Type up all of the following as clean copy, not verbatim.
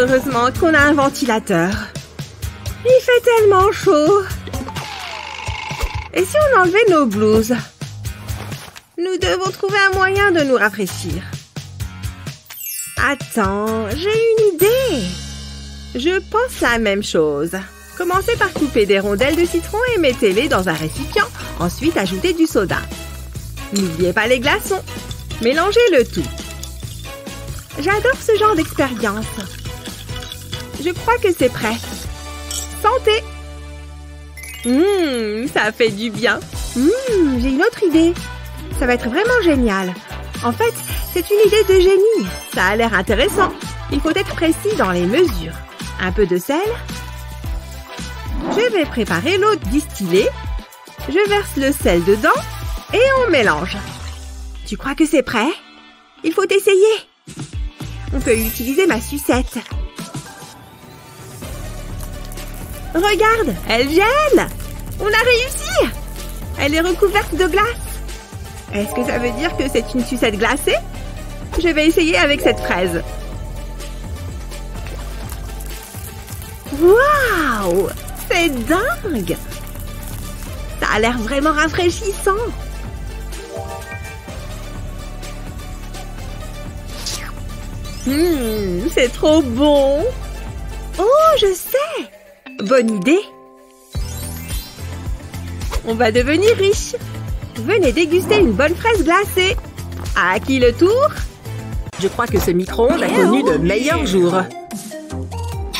Heureusement qu'on a un ventilateur. Il fait tellement chaud. Et si on enlevait nos blouses? Nous devons trouver un moyen de nous rafraîchir. Attends, j'ai une idée. Je pense la même chose. Commencez par couper des rondelles de citron et mettez-les dans un récipient. Ensuite, ajoutez du soda. N'oubliez pas les glaçons. Mélangez le tout. J'adore ce genre d'expérience. Je crois que c'est prêt. Santé! Ça fait du bien. J'ai une autre idée. Ça va être vraiment génial. En fait, c'est une idée de génie. Ça a l'air intéressant. Il faut être précis dans les mesures. Un peu de sel. Je vais préparer l'eau distillée. Je verse le sel dedans et on mélange. Tu crois que c'est prêt? Il faut essayer. On peut utiliser ma sucette. Regarde, elle gèle. On a réussi. Elle est recouverte de glace. Est-ce que ça veut dire que c'est une sucette glacée? Je vais essayer avec cette fraise. Waouh! C'est dingue! Ça a l'air vraiment rafraîchissant. C'est trop bon. Oh, je sais! Bonne idée. On va devenir riche. Venez déguster une bonne fraise glacée. À qui le tour? Je crois que ce micro-ondes a connu de meilleurs jours.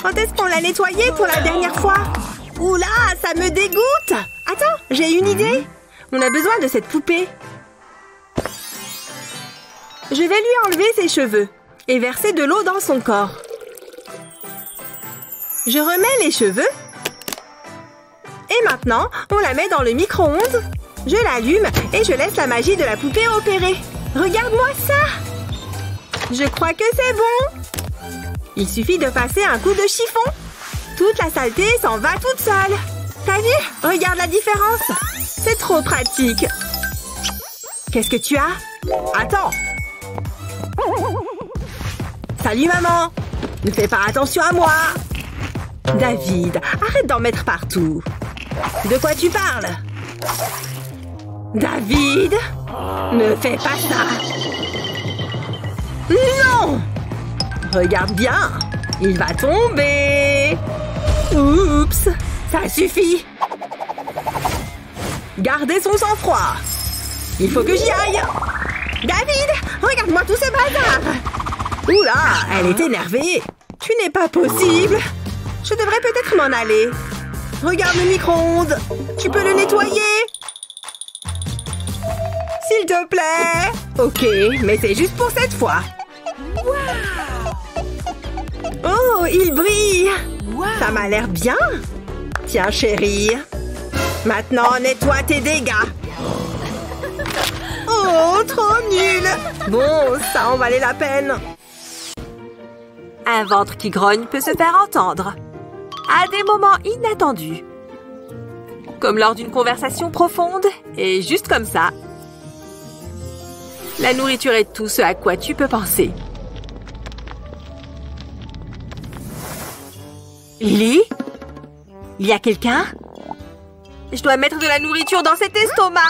Quand est-ce qu'on l'a nettoyé pour la dernière fois? Oula, ça me dégoûte! Attends, j'ai une idée. On a besoin de cette poupée. Je vais lui enlever ses cheveux et verser de l'eau dans son corps. Je remets les cheveux. Et maintenant, on la met dans le micro-ondes. Je l'allume et je laisse la magie de la poupée opérer. Regarde-moi ça! Je crois que c'est bon. Il suffit de passer un coup de chiffon. Toute la saleté s'en va toute seule. T'as vu? Regarde la différence. C'est trop pratique. Qu'est-ce que tu as? Attends. Salut maman. Ne fais pas attention à moi. David, arrête d'en mettre partout. De quoi tu parles? David, ne fais pas ça. Non! Regarde bien, il va tomber. Oups, ça suffit. Gardez son sang-froid. Il faut que j'y aille. David, regarde-moi tout ce bazar. Oula, elle est énervée. Tu n'es pas possible. Je devrais peut-être m'en aller. Regarde le micro-ondes. Tu peux le nettoyer? S'il te plaît. Ok, mais c'est juste pour cette fois. Oh, il brille. Ça m'a l'air bien. Tiens, chérie. Maintenant, nettoie tes dégâts. Oh, trop nul. Bon, ça en valait la peine. Un ventre qui grogne peut se faire entendre. À des moments inattendus. Comme lors d'une conversation profonde et juste comme ça. La nourriture est tout ce à quoi tu peux penser. Lily? Il y a quelqu'un? Je dois mettre de la nourriture dans cet estomac.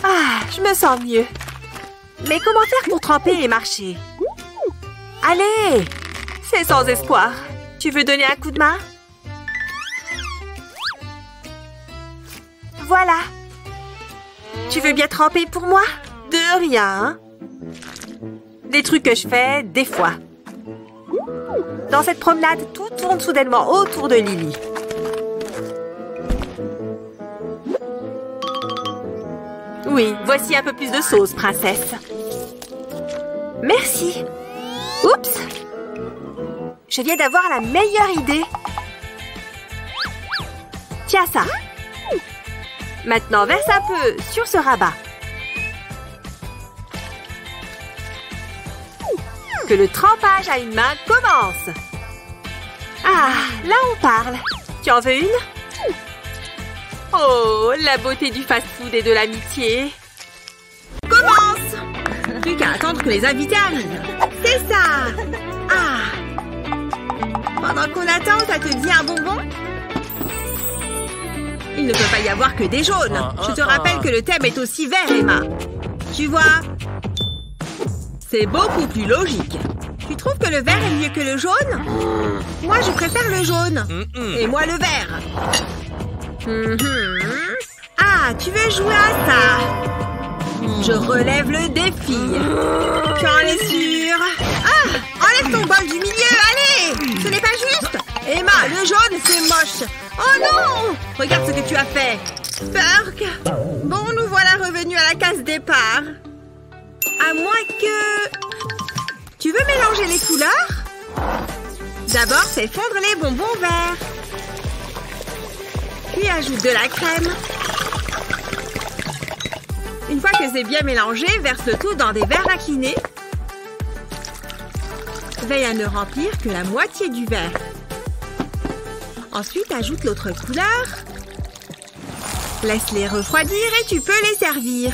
Ah, je me sens mieux. Mais comment faire pour tremper et marcher? Allez! C'est sans espoir. Tu veux donner un coup de main? Voilà. Tu veux bien tremper pour moi? De rien, hein? Des trucs que je fais des fois. Dans cette promenade, tout tourne soudainement autour de Lily. Oui, voici un peu plus de sauce, princesse. Merci. Oups! Je viens d'avoir la meilleure idée. Tiens ça. Maintenant, verse un peu sur ce rabat. Que le trempage à une main commence. Ah, là on parle. Tu en veux une? Oh, la beauté du fast-food et de l'amitié. Commence! Tu qu'à attendre que les invités arrivent. C'est ça. Ah. Pendant qu'on attend, ça te dit un bonbon? Il ne peut pas y avoir que des jaunes. Je te rappelle que le thème est aussi vert, Emma. Tu vois? C'est beaucoup plus logique. Tu trouves que le vert est mieux que le jaune? Moi, je préfère le jaune. Et moi, le vert. Ah, tu veux jouer à ça? Je relève le défi. Tu en es sûre? Ah, enlève ton bol du milieu, allez! Ce n'est pas juste. Emma, le jaune, c'est moche. Oh non! Regarde ce que tu as fait. Burk. Bon, nous voilà revenus à la case départ. À moins que... Tu veux mélanger les couleurs? D'abord, fais fondre les bonbons verts. Puis ajoute de la crème. Une fois que c'est bien mélangé, verse le tout dans des verres inclinés. Veille à ne remplir que la moitié du verre. Ensuite, ajoute l'autre couleur. Laisse-les refroidir et tu peux les servir.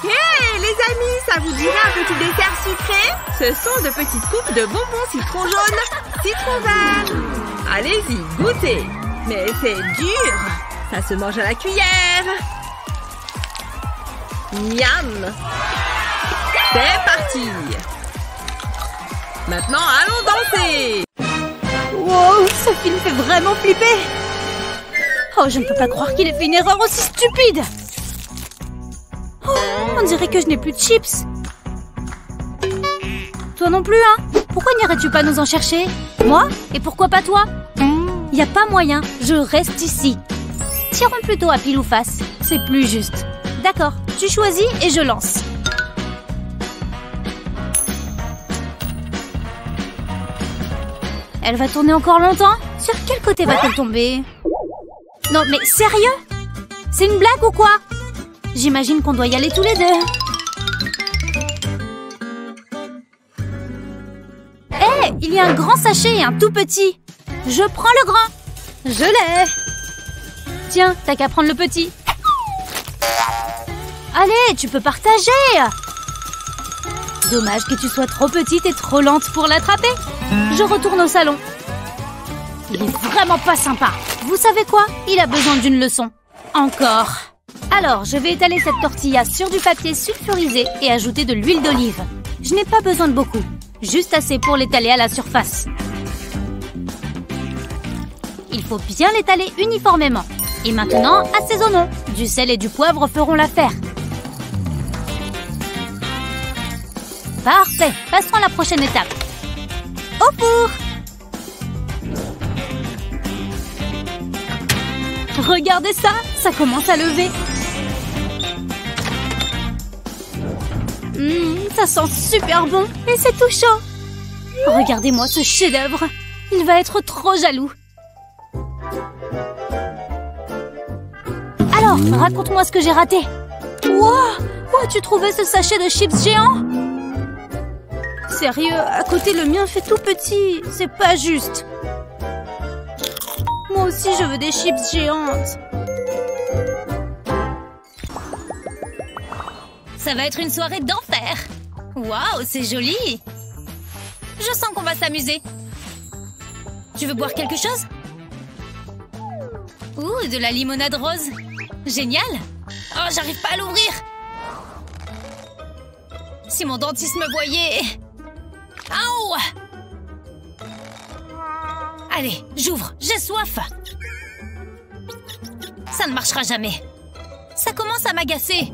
Hey, les amis, ça vous dirait un petit dessert sucré? Ce sont de petites coupes de bonbons citron jaune, citron vert. Allez-y, goûtez. Mais c'est dur. Ça se mange à la cuillère. Miam. C'est parti. Maintenant, allons danser. Wow, ce film fait vraiment flipper. Oh, je ne peux pas croire qu'il ait fait une erreur aussi stupide. Oh, on dirait que je n'ai plus de chips. Toi non plus, hein? Pourquoi n'irais-tu pas nous en chercher? Moi? Et pourquoi pas toi? Y a pas moyen, je reste ici. Tirons plutôt à pile ou face, c'est plus juste. D'accord, tu choisis et je lance. Elle va tourner encore longtemps? Sur quel côté va-t-elle tomber? Non mais sérieux? C'est une blague ou quoi? J'imagine qu'on doit y aller tous les deux. Hé, il y a un grand sachet et un tout petit. Je prends le grand. Je l'ai. Tiens, t'as qu'à prendre le petit. Allez, tu peux partager. Dommage que tu sois trop petite et trop lente pour l'attraper. Je retourne au salon. Il est vraiment pas sympa. Vous savez quoi? Il a besoin d'une leçon. Encore. Alors, je vais étaler cette tortilla sur du papier sulfurisé et ajouter de l'huile d'olive. Je n'ai pas besoin de beaucoup. Juste assez pour l'étaler à la surface. Il faut bien l'étaler uniformément. Et maintenant, assaisonnons. Du sel et du poivre feront l'affaire. Parfait. Passons à la prochaine étape. Au four. Regardez ça, ça commence à lever. Ça sent super bon et c'est tout chaud. Regardez-moi ce chef-d'œuvre. Il va être trop jaloux. Alors, raconte-moi ce que j'ai raté. Wow, où as-tu trouvé ce sachet de chips géants? Sérieux, à côté le mien fait tout petit. C'est pas juste. Moi aussi, je veux des chips géantes. Ça va être une soirée d'enfer. Waouh, c'est joli. Je sens qu'on va s'amuser. Tu veux boire quelque chose? Ouh, de la limonade rose. Génial. Oh, j'arrive pas à l'ouvrir. Si mon dentiste me voyait... Aouh! Allez, j'ouvre, j'ai soif. Ça ne marchera jamais. Ça commence à m'agacer.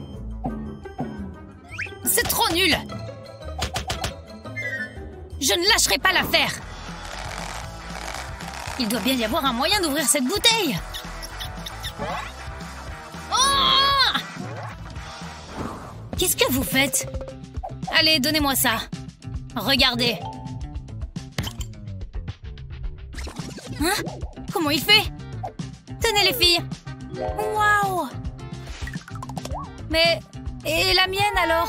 C'est trop nul. Je ne lâcherai pas l'affaire. Il doit bien y avoir un moyen d'ouvrir cette bouteille. Oh! Qu'est-ce que vous faites? Allez, donnez-moi ça. Regardez. Hein? Comment il fait? Tenez les filles. Waouh! Mais... et la mienne alors?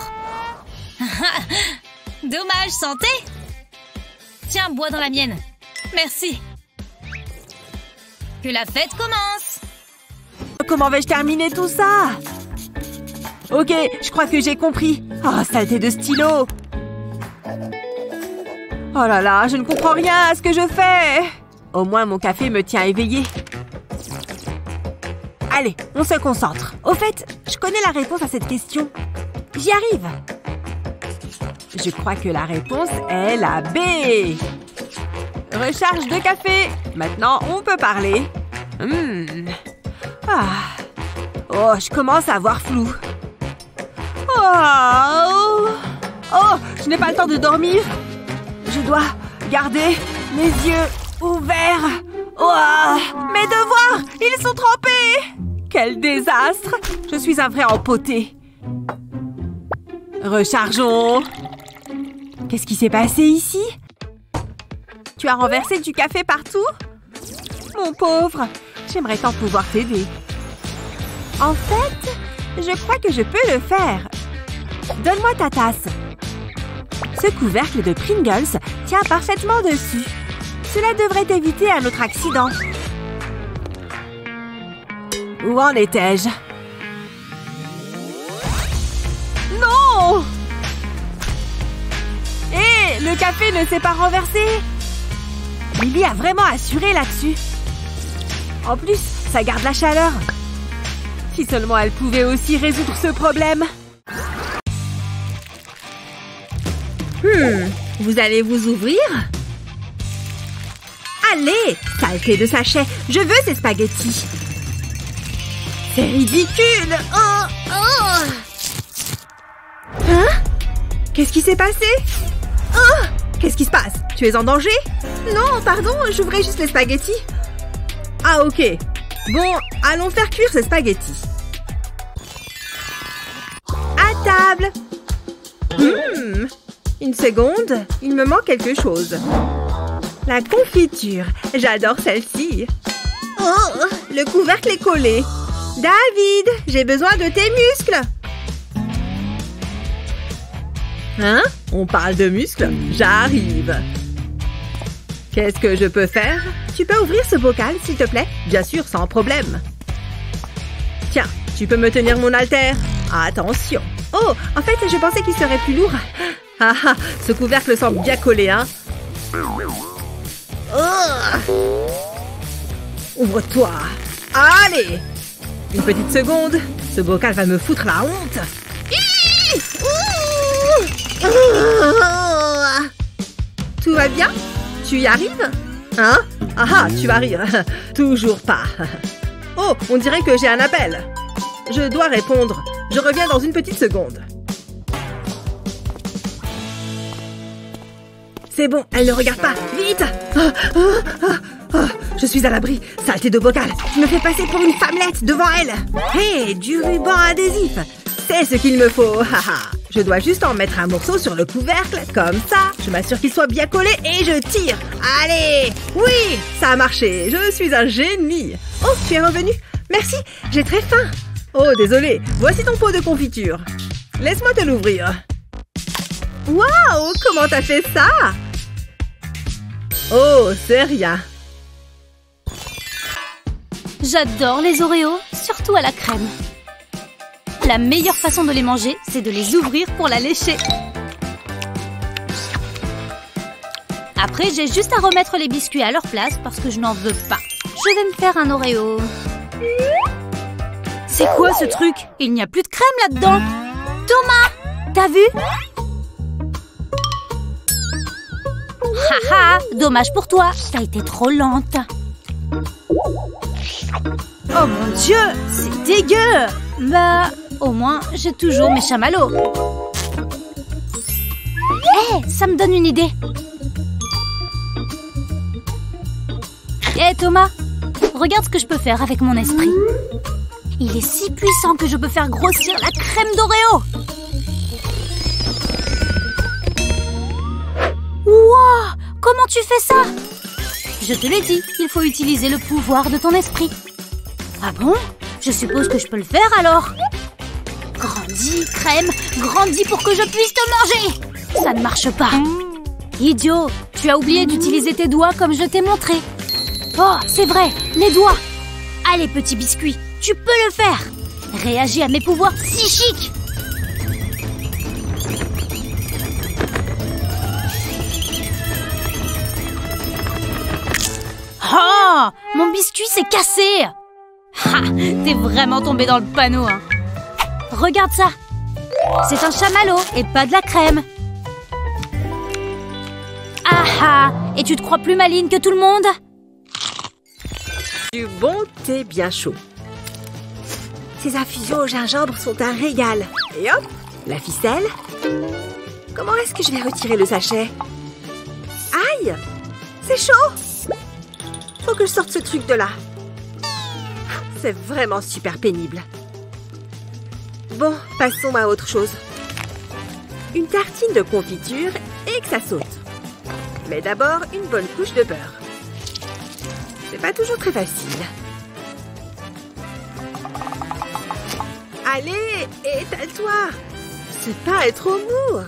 Dommage, santé! Tiens, bois dans la mienne. Merci. Que la fête commence! Comment vais-je terminer tout ça? Ok, je crois que j'ai compris. Oh, saleté de stylo. Oh là là, je ne comprends rien à ce que je fais. Au moins, mon café me tient éveillée. Allez, on se concentre. Au fait, je connais la réponse à cette question. J'y arrive. Je crois que la réponse est la B. Recharge de café. Maintenant, on peut parler. Ah. Oh, je commence à voir flou. Oh, je n'ai pas le temps de dormir. Je dois garder les yeux ouverts. Oh, mes devoirs, ils sont trempés. Quel désastre. Je suis un vrai empoté. Rechargeons. Qu'est-ce qui s'est passé ici? Tu as renversé du café partout? Mon pauvre, j'aimerais tant pouvoir t'aider. En fait, je crois que je peux le faire. Donne-moi ta tasse. Ce couvercle de Pringles tient parfaitement dessus. Cela devrait éviter un autre accident. Où en étais-je? Non! Hé, le café ne s'est pas renversé. Lily a vraiment assuré là-dessus. En plus, ça garde la chaleur. Si seulement elle pouvait aussi résoudre ce problème. Vous allez vous ouvrir? Allez, saleté de sachet, je veux ces spaghettis. C'est ridicule. Hein? Qu'est-ce qui s'est passé? Qu'est-ce qui se passe? Tu es en danger? Non, pardon, j'ouvrais juste les spaghettis. Ah, ok. Bon, allons faire cuire ces spaghettis. À table. Une seconde, il me manque quelque chose. La confiture, j'adore celle-ci. Oh, le couvercle est collé. David, j'ai besoin de tes muscles. Hein? On parle de muscles? J'arrive. Qu'est-ce que je peux faire? Tu peux ouvrir ce bocal, s'il te plaît? Bien sûr, sans problème. Tiens, tu peux me tenir mon haltère? Attention. Oh, en fait, je pensais qu'il serait plus lourd. Ah ah, ce couvercle semble bien collé, hein? Ouvre-toi. Allez! Une petite seconde. Ce bocal va me foutre la honte. Tout va bien? Tu y arrives? Hein? Ah ah, tu vas rire. Toujours pas. Oh, on dirait que j'ai un appel. Je dois répondre. Je reviens dans une petite seconde. C'est bon, elle ne regarde pas. Vite! Je suis à l'abri. Saleté de bocal. Je me fais passer pour une femmelette devant elle. Hé, du ruban adhésif. C'est ce qu'il me faut. Je dois juste en mettre un morceau sur le couvercle, comme ça. Je m'assure qu'il soit bien collé et je tire. Allez! Oui, ça a marché. Je suis un génie. Oh, tu es revenu. Merci, j'ai très faim. Oh, désolé. Voici ton pot de confiture. Laisse-moi te l'ouvrir. Waouh, comment t'as fait ça? Oh, c'est rien. J'adore les Oreos, surtout à la crème. La meilleure façon de les manger, c'est de les ouvrir pour la lécher. Après, j'ai juste à remettre les biscuits à leur place parce que je n'en veux pas. Je vais me faire un Oreo. C'est quoi ce truc? Il n'y a plus de crème là-dedans. Thomas, t'as vu? Haha, dommage pour toi, t'as été trop lente. Oh mon Dieu, c'est dégueu. Bah, au moins, j'ai toujours mes chamallows. Hé, ça me donne une idée. Hé Thomas, regarde ce que je peux faire avec mon esprit. Il est si puissant que je peux faire grossir la crème d'Oreo. Wow, comment tu fais ça? Je te l'ai dit, il faut utiliser le pouvoir de ton esprit. Ah bon? Je suppose que je peux le faire alors. Grandis, crème, grandis pour que je puisse te manger. Ça ne marche pas. Idiot, tu as oublié d'utiliser tes doigts comme je t'ai montré. Oh, c'est vrai, les doigts. Allez, petit biscuit, tu peux le faire. Réagis à mes pouvoirs psychiques. Oh, mon biscuit s'est cassé. Ha, t'es vraiment tombé dans le panneau, hein. Regarde ça. C'est un chamallow et pas de la crème. Ah ah, et tu te crois plus maligne que tout le monde? Du bon thé bien chaud. Ces infusions au gingembre sont un régal. Et hop, la ficelle. Comment est-ce que je vais retirer le sachet? Aïe! C'est chaud! Faut que je sorte ce truc de là. C'est vraiment super pénible. Bon, passons à autre chose. Une tartine de confiture et que ça saute. Mais d'abord, une bonne couche de beurre. C'est pas toujours très facile. Allez, étale-toi. Ce pain est trop mou.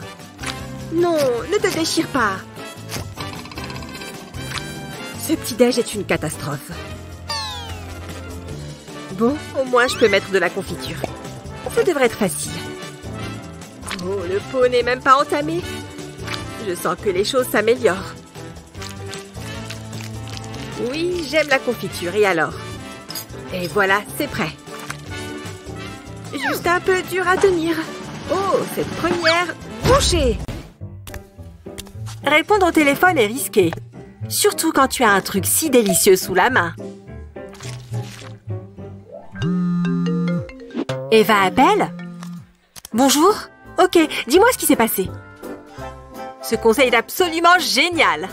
Non, ne te déchire pas. Ce petit-déj est une catastrophe. Bon, au moins je peux mettre de la confiture. Ça devrait être facile. Oh, le pot n'est même pas entamé. Je sens que les choses s'améliorent. Oui, j'aime la confiture, et alors? Et voilà, c'est prêt. Juste un peu dur à tenir. Oh, cette première bouchée! Répondre au téléphone est risqué. Surtout quand tu as un truc si délicieux sous la main. Eva appelle? Bonjour. Ok, dis-moi ce qui s'est passé. Ce conseil est absolument génial.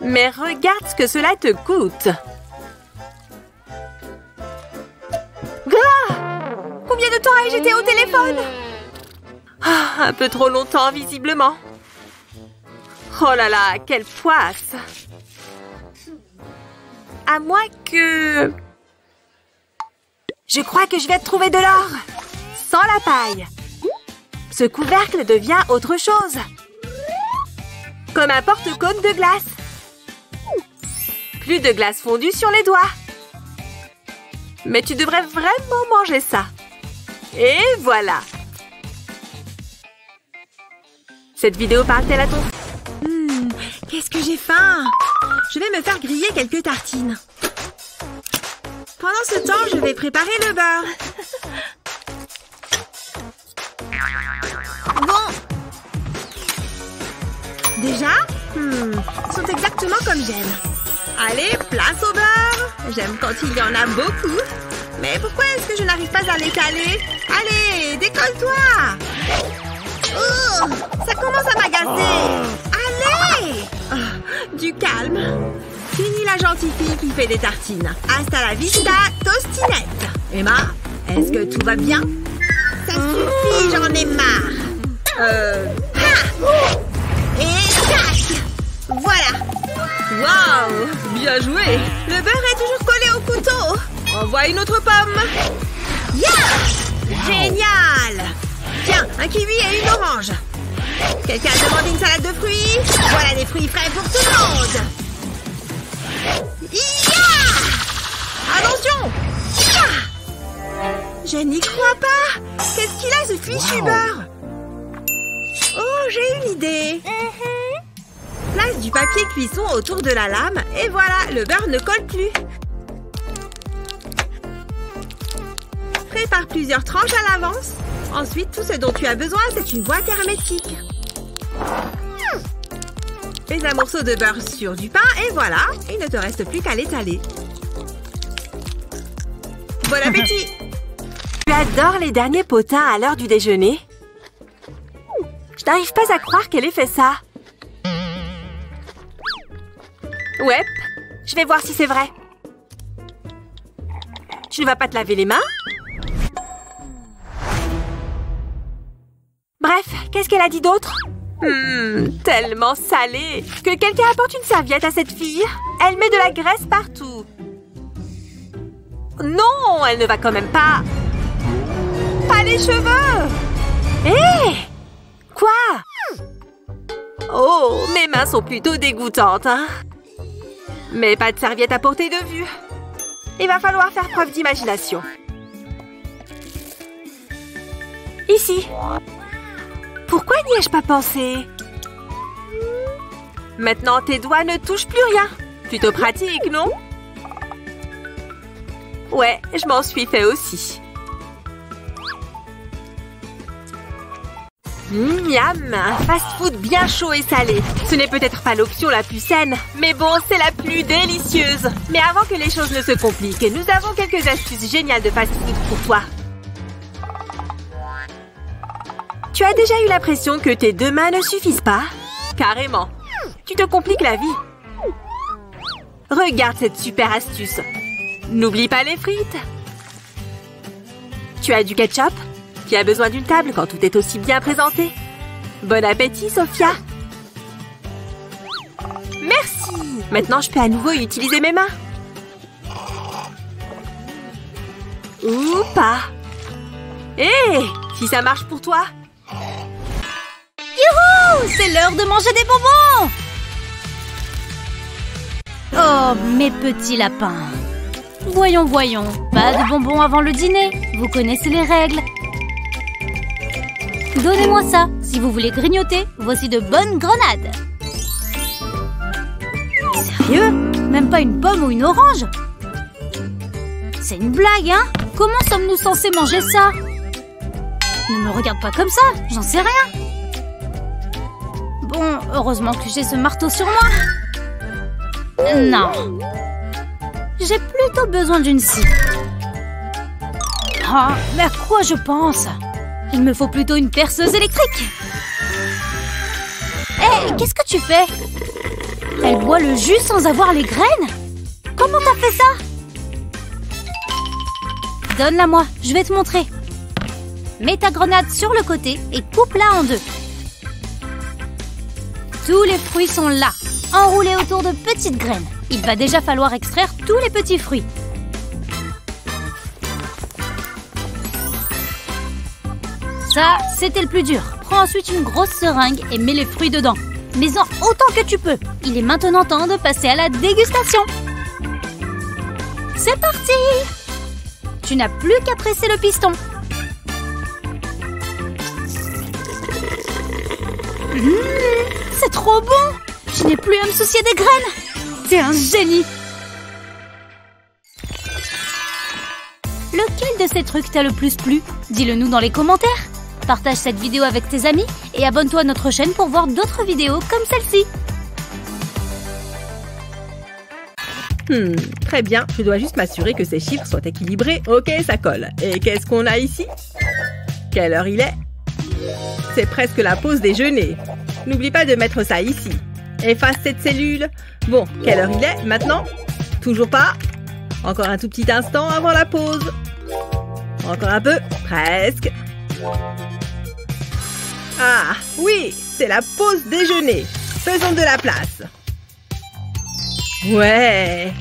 Mais regarde ce que cela te coûte. Ah! Combien de temps ai-je été au téléphone? Ah, un peu trop longtemps, visiblement. Oh là là, quelle poisse! À moins que... Je crois que je vais trouver de l'or. Sans la paille. Ce couvercle devient autre chose. Comme un porte-cône de glace. Plus de glace fondue sur les doigts. Mais tu devrais vraiment manger ça. Et voilà. Cette vidéo parle-t-elle à ton... Qu'est-ce que j'ai faim! Je vais me faire griller quelques tartines. Pendant ce temps, je vais préparer le beurre. Bon. Déjà? Ils sont exactement comme j'aime. Allez, place au beurre. J'aime quand il y en a beaucoup. Mais pourquoi est-ce que je n'arrive pas à l'étaler? Allez, décolle-toi! Oh, ça commence à m'agacer. Allez! Oh, du calme. Fini la gentille fille qui fait des tartines. Hasta la vista, tostinette. Emma, est-ce que tout va bien? Ça suffit, j'en ai marre. Ha! Et tac! Voilà. Waouh! Bien joué. Le beurre est toujours collé au couteau. Envoie une autre pomme. Yeah! Génial! Tiens, un kiwi et une orange. Quelqu'un a demandé une salade de fruits? Voilà des fruits frais pour tout le monde. Yeah! Attention! Yeah! Je n'y crois pas! Qu'est-ce qu'il a, ce fichu beurre? Oh, j'ai une idée! Place du papier cuisson autour de la lame et voilà, le beurre ne colle plus. Prépare plusieurs tranches à l'avance. Ensuite, tout ce dont tu as besoin, c'est une boîte hermétique. Mets un morceau de beurre sur du pain et voilà, il ne te reste plus qu'à l'étaler. Bon appétit! Tu adores les derniers potins à l'heure du déjeuner? Je n'arrive pas à croire qu'elle ait fait ça. Ouais, je vais voir si c'est vrai. Tu ne vas pas te laver les mains? Bref, qu'est-ce qu'elle a dit d'autre? Tellement salé. Que quelqu'un apporte une serviette à cette fille. Elle met de la graisse partout. Non, elle ne va quand même pas. Pas les cheveux. Hé! Quoi? Oh, mes mains sont plutôt dégoûtantes, hein? Mais pas de serviette à portée de vue. Il va falloir faire preuve d'imagination. Ici. Pourquoi n'y ai-je pas pensé? Maintenant, tes doigts ne touchent plus rien. Plutôt pratique, non? Ouais, je m'en suis fait aussi. Miam! Fast-food bien chaud et salé. Ce n'est peut-être pas l'option la plus saine, mais bon, c'est la plus délicieuse. Mais avant que les choses ne se compliquent, nous avons quelques astuces géniales de fast-food pour toi. Tu as déjà eu l'impression que tes 2 mains ne suffisent pas? Carrément. Tu te compliques la vie. Regarde cette super astuce. N'oublie pas les frites. Tu as du ketchup? Qui a besoin d'une table quand tout est aussi bien présenté? Bon appétit, Sophia! Merci! Maintenant, je peux à nouveau utiliser mes mains. Ou pas. Hé! Si ça marche pour toi! Youhou! C'est l'heure de manger des bonbons! Oh, mes petits lapins. Voyons, voyons. Pas de bonbons avant le dîner. Vous connaissez les règles. Donnez-moi ça. Si vous voulez grignoter, voici de bonnes grenades. Sérieux? Même pas une pomme ou une orange? C'est une blague, hein? Comment sommes-nous censés manger ça? Ne me regarde pas comme ça, j'en sais rien. Bon, heureusement que j'ai ce marteau sur moi. Non. J'ai plutôt besoin d'une scie. Oh, mais à quoi je pense? Il me faut plutôt une perceuse électrique. Hé, qu'est-ce que tu fais? Elle boit le jus sans avoir les graines? Comment t'as fait ça? Donne-la moi, je vais te montrer. Mets ta grenade sur le côté et coupe-la en 2. Tous les fruits sont là, enroulés autour de petites graines. Il va déjà falloir extraire tous les petits fruits. Ça, c'était le plus dur. Prends ensuite une grosse seringue et mets les fruits dedans. Mets-en autant que tu peux. Il est maintenant temps de passer à la dégustation. C'est parti! Tu n'as plus qu'à presser le piston. C'est trop bon! Je n'ai plus à me soucier des graines. T'es un génie! Lequel de ces trucs t'a le plus plu? Dis-le nous dans les commentaires. Partage cette vidéo avec tes amis et abonne-toi à notre chaîne pour voir d'autres vidéos comme celle-ci. Très bien. Je dois juste m'assurer que ces chiffres soient équilibrés. Ok, ça colle. Et qu'est-ce qu'on a ici? Quelle heure il est? C'est presque la pause déjeuner. N'oublie pas de mettre ça ici. Efface cette cellule. Bon, quelle heure il est maintenant? Toujours pas? Encore un tout petit instant avant la pause. Encore un peu. Presque. Ah, oui, c'est la pause déjeuner. Faisons de la place. Ouais,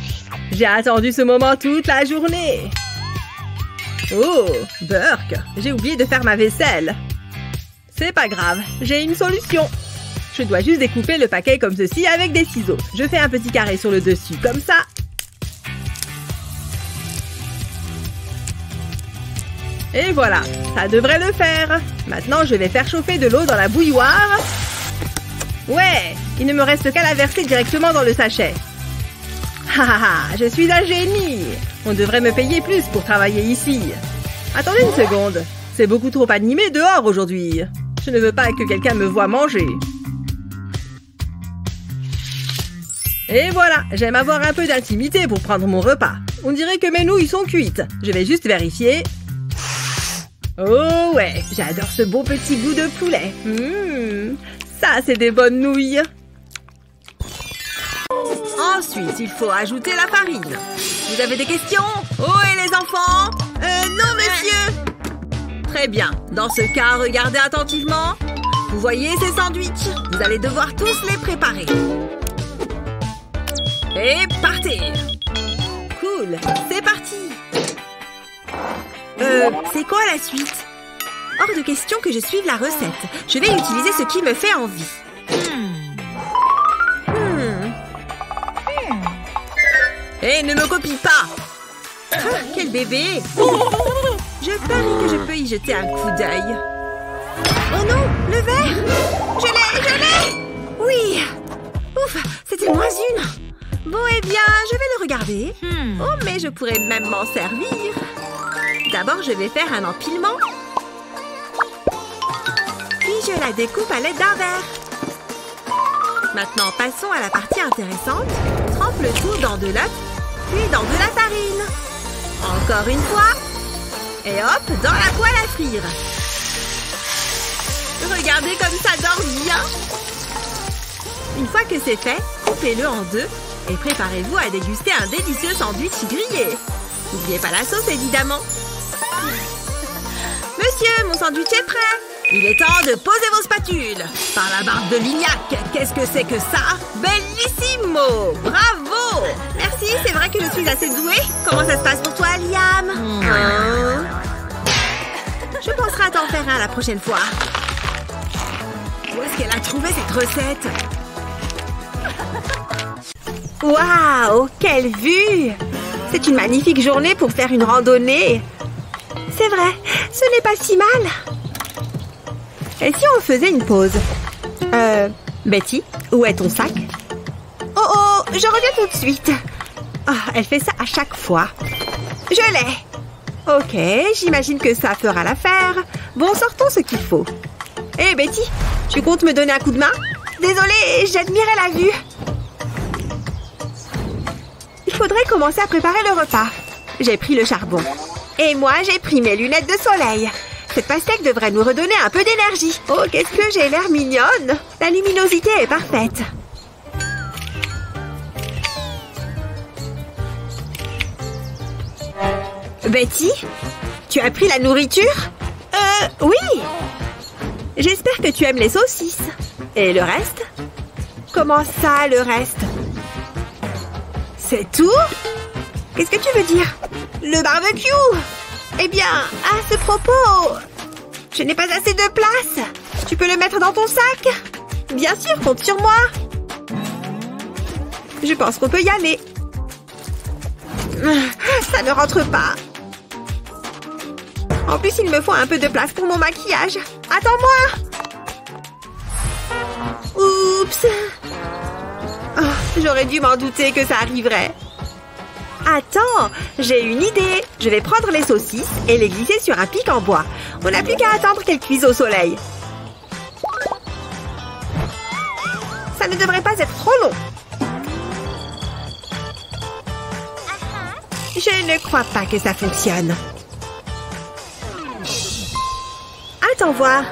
j'ai attendu ce moment toute la journée. Oh, Burke, j'ai oublié de faire ma vaisselle. C'est pas grave, j'ai une solution. Je dois juste découper le paquet comme ceci avec des ciseaux. Je fais un petit carré sur le dessus, comme ça. Et voilà, ça devrait le faire. Maintenant, je vais faire chauffer de l'eau dans la bouilloire. Ouais, il ne me reste qu'à la verser directement dans le sachet. Je suis un génie. On devrait me payer plus pour travailler ici. Attendez une seconde. C'est beaucoup trop animé dehors aujourd'hui. Je ne veux pas que quelqu'un me voie manger. Et voilà, j'aime avoir un peu d'intimité pour prendre mon repas. On dirait que mes nouilles sont cuites. Je vais juste vérifier. Oh ouais, j'adore ce beau petit goût de poulet. Ça, c'est des bonnes nouilles. Ensuite, il faut ajouter la farine. Vous avez des questions? Oh, et les enfants? Non, monsieur! Très bien. Dans ce cas, regardez attentivement. Vous voyez ces sandwichs? Vous allez devoir tous les préparer. Et partez! Cool, c'est parti! C'est quoi la suite? Hors de question que je suive la recette. Je vais utiliser ce qui me fait envie. Hé, ne me copie pas! Quel bébé! Je parie que je peux y jeter un coup d'œil. Oh non, le verre! Je l'ai! Oui! Ouf, c'était moins une. Bon, eh bien, je vais le regarder. Oh, mais je pourrais même m'en servir. D'abord, je vais faire un empilement. Puis, je la découpe à l'aide d'un verre. Maintenant, passons à la partie intéressante. Trempe le tout dans de l'œuf, puis dans de la farine. Encore une fois. Et hop, dans la poêle à frire. Regardez comme ça dort bien. Une fois que c'est fait, coupez-le en deux et préparez-vous à déguster un délicieux sandwich grillé. N'oubliez pas la sauce, évidemment. Monsieur, mon sandwich est prêt. Il est temps de poser vos spatules. Par la barbe de Lignac, qu'est-ce que c'est que ça? Bellissimo! Bravo! Merci, c'est vrai que je suis assez douée. Comment ça se passe pour toi, Liam? Je penserai à t'en faire un la prochaine fois. Où est-ce qu'elle a trouvé cette recette? Waouh! Quelle vue! C'est une magnifique journée pour faire une randonnée. C'est vrai, ce n'est pas si mal. Et si on faisait une pause? Betty, où est ton sac? Oh, je reviens tout de suite. Oh, elle fait ça à chaque fois. Je l'ai. Ok, j'imagine que ça fera l'affaire. Bon, sortons ce qu'il faut. Hé, Betty, tu comptes me donner un coup de main? Désolée, j'admirais la vue. Il faudrait commencer à préparer le repas. J'ai pris le charbon. Et moi, j'ai pris mes lunettes de soleil. Cette pastèque devrait nous redonner un peu d'énergie. Oh, qu'est-ce que j'ai l'air mignonne! La luminosité est parfaite. Betty, tu as pris la nourriture? Oui. J'espère que tu aimes les saucisses. Et le reste? Comment ça, le reste? C'est tout? Qu'est-ce que tu veux dire? Le barbecue! Eh bien, à ce propos, je n'ai pas assez de place. Tu peux le mettre dans ton sac? Bien sûr, compte sur moi. Je pense qu'on peut y aller. Ça ne rentre pas. En plus, il me faut un peu de place pour mon maquillage. Attends-moi. Oups. Oh, j'aurais dû m'en douter que ça arriverait. Attends, j'ai une idée. Je vais prendre les saucisses et les glisser sur un pic en bois. On n'a plus qu'à attendre qu'elles cuisent au soleil. Ça ne devrait pas être trop long. Je ne crois pas que ça fonctionne. Attends voir.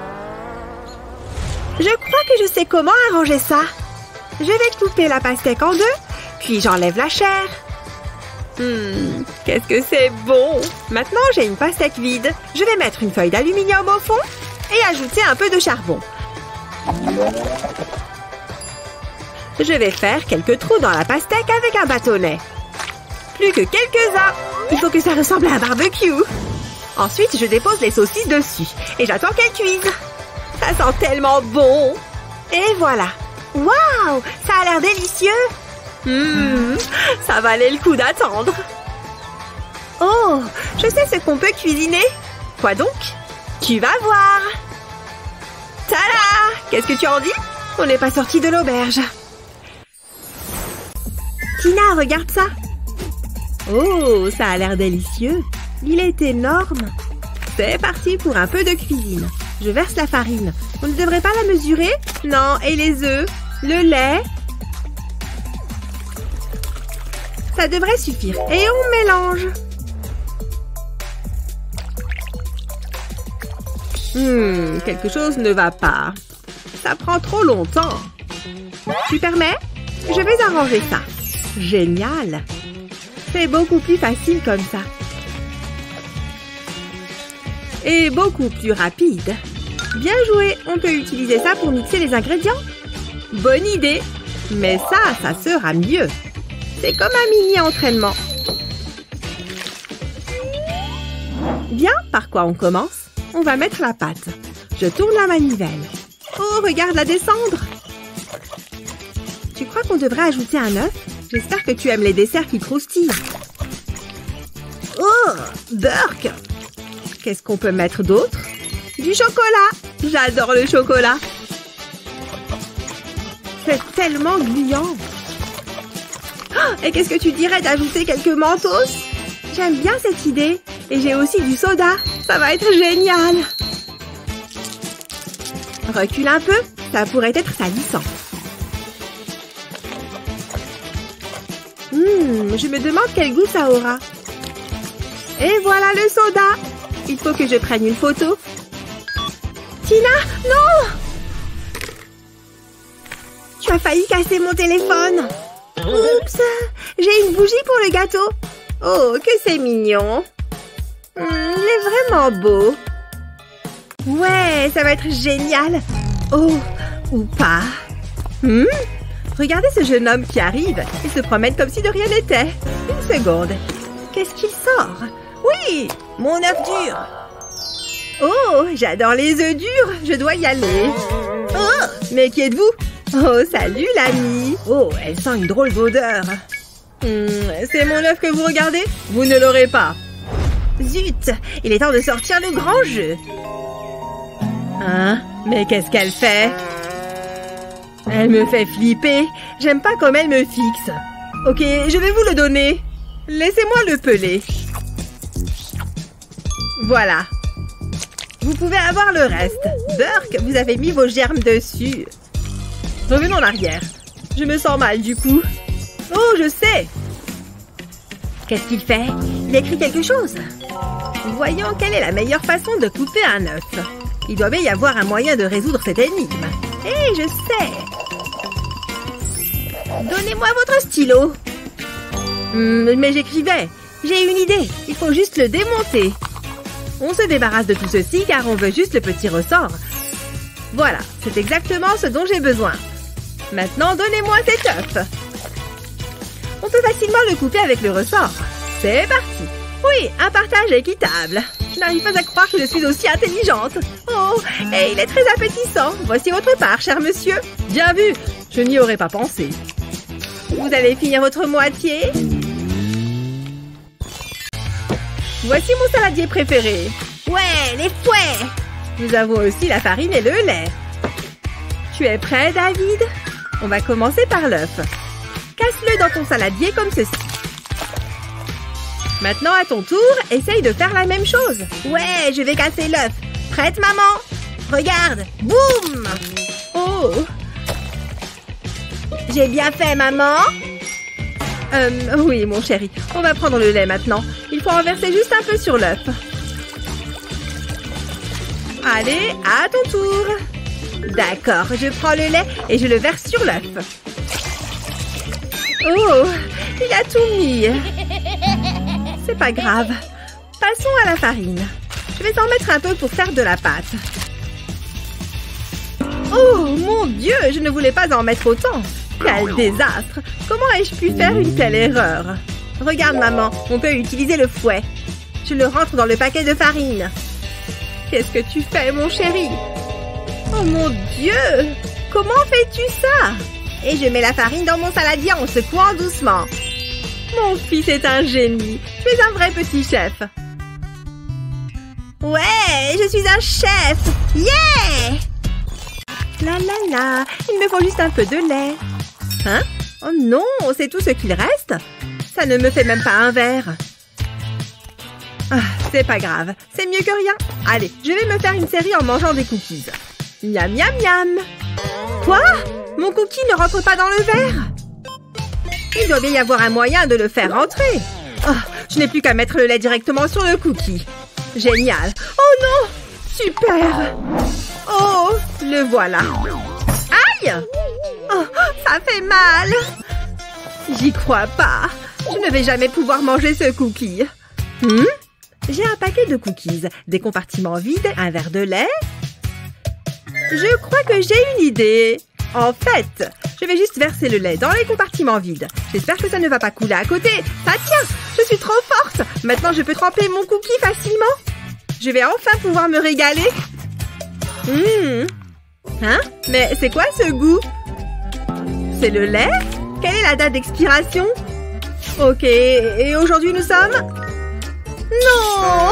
Je crois que je sais comment arranger ça. Je vais couper la pastèque en deux, puis j'enlève la chair. Qu'est-ce que c'est bon! Maintenant, j'ai une pastèque vide. Je vais mettre une feuille d'aluminium au fond et ajouter un peu de charbon. Je vais faire quelques trous dans la pastèque avec un bâtonnet. Plus que quelques-uns. Il faut que ça ressemble à un barbecue. Ensuite, je dépose les saucisses dessus et j'attends qu'elles cuisent. Ça sent tellement bon! Et voilà! Waouh! Ça a l'air délicieux! Ça valait le coup d'attendre. Oh, je sais ce qu'on peut cuisiner. Quoi donc? Tu vas voir. Tada! Qu'est-ce que tu en dis? On n'est pas sorti de l'auberge. Tina, regarde ça. Oh, ça a l'air délicieux. Il est énorme. C'est parti pour un peu de cuisine. Je verse la farine. On ne devrait pas la mesurer? Non, et les œufs? Le lait? Ça devrait suffire. Et on mélange. Quelque chose ne va pas. Ça prend trop longtemps. Tu permets? Je vais arranger ça. Génial. C'est beaucoup plus facile comme ça. Et beaucoup plus rapide. Bien joué. On peut utiliser ça pour mixer les ingrédients. Bonne idée. Mais ça sera mieux. C'est comme un mini-entraînement. Bien, par quoi on commence? On va mettre la pâte. Je tourne la manivelle. Oh, regarde la descendre. Tu crois qu'on devrait ajouter un œuf? J'espère que tu aimes les desserts qui croustillent. Oh, Burk! Qu'est-ce qu'on peut mettre d'autre? Du chocolat! J'adore le chocolat. C'est tellement gluant. Oh, et qu'est-ce que tu dirais d'ajouter quelques mentos? J'aime bien cette idée. Et j'ai aussi du soda. Ça va être génial. Recule un peu. Ça pourrait être salissant. Je me demande quel goût ça aura. Et voilà le soda. Il faut que je prenne une photo. Tina, non! Tu as failli casser mon téléphone. Oups! J'ai une bougie pour le gâteau. Oh, que c'est mignon. Il est vraiment beau. Ouais, ça va être génial. Oh, ou pas. Regardez ce jeune homme qui arrive. Il se promène comme si de rien n'était. Une seconde. Qu'est-ce qu'il sort? Oui, mon œuf dur. Oh, j'adore les œufs durs. Je dois y aller. Oh, mais qui êtes-vous? Oh, salut l'ami. Oh, elle sent une drôle d'odeur. C'est mon œuf que vous regardez? Vous ne l'aurez pas. Zut, il est temps de sortir le grand jeu. Hein? Mais qu'est-ce qu'elle fait? Elle me fait flipper. J'aime pas comme elle me fixe. Ok, je vais vous le donner. Laissez-moi le peler. Voilà. Vous pouvez avoir le reste. Burke, vous avez mis vos germes dessus. Revenons en arrière. Je me sens mal du coup. Oh, je sais. Qu'est-ce qu'il fait? Il écrit quelque chose. Voyons quelle est la meilleure façon de couper un œuf. Il doit bien y avoir un moyen de résoudre cette énigme. Eh, je sais. Donnez-moi votre stylo. Mais j'écrivais. J'ai une idée. Il faut juste le démonter. On se débarrasse de tout ceci car on veut juste le petit ressort. Voilà, c'est exactement ce dont j'ai besoin. Maintenant, donnez-moi cet œuf. On peut facilement le couper avec le ressort. C'est parti. Oui, un partage équitable. Je n'arrive pas à croire que je suis aussi intelligente. Oh, et il est très appétissant. Voici votre part, cher monsieur. Bien vu. Je n'y aurais pas pensé. Vous allez finir votre moitié. Voici mon saladier préféré. Ouais, les fouets. Nous avons aussi la farine et le lait. Tu es prêt, David? On va commencer par l'œuf. Casse-le dans ton saladier comme ceci. Maintenant, à ton tour, essaye de faire la même chose. Ouais, je vais casser l'œuf. Prête, maman? Regarde. Boum! Oh! J'ai bien fait, maman? Oui, mon chéri. On va prendre le lait maintenant. Il faut en verser juste un peu sur l'œuf. Allez, à ton tour. D'accord, je prends le lait et je le verse sur l'œuf. Oh, il a tout mis. C'est pas grave. Passons à la farine. Je vais en mettre un peu pour faire de la pâte. Oh, mon Dieu, je ne voulais pas en mettre autant. Quel désastre! Comment ai-je pu faire une telle erreur? Regarde, maman, on peut utiliser le fouet. Je le rentre dans le paquet de farine. Qu'est-ce que tu fais, mon chéri? Oh mon Dieu! Comment fais-tu ça? Et je mets la farine dans mon saladier en secouant doucement. Mon fils est un génie. Tu es un vrai petit chef. Ouais, je suis un chef. Yeah! La la la, il me faut juste un peu de lait. Hein? Oh non, c'est tout ce qu'il reste? Ça ne me fait même pas un verre. Ah, c'est pas grave, c'est mieux que rien. Allez, je vais me faire une série en mangeant des cookies. Miam miam miam. Quoi? Mon cookie ne rentre pas dans le verre? Il doit bien y avoir un moyen de le faire rentrer. Oh, je n'ai plus qu'à mettre le lait directement sur le cookie. Génial. Oh non! Super! Oh, le voilà. Aïe! Oh, ça fait mal. J'y crois pas. Je ne vais jamais pouvoir manger ce cookie. J'ai un paquet de cookies, des compartiments vides, un verre de lait. Je crois que j'ai une idée. En fait, je vais juste verser le lait dans les compartiments vides. J'espère que ça ne va pas couler à côté. Ça tient! Je suis trop forte! Maintenant, je peux tremper mon cookie facilement. Je vais enfin pouvoir me régaler. Hein? Mais c'est quoi ce goût? C'est le lait? Quelle est la date d'expiration? Ok, et aujourd'hui nous sommes... Non!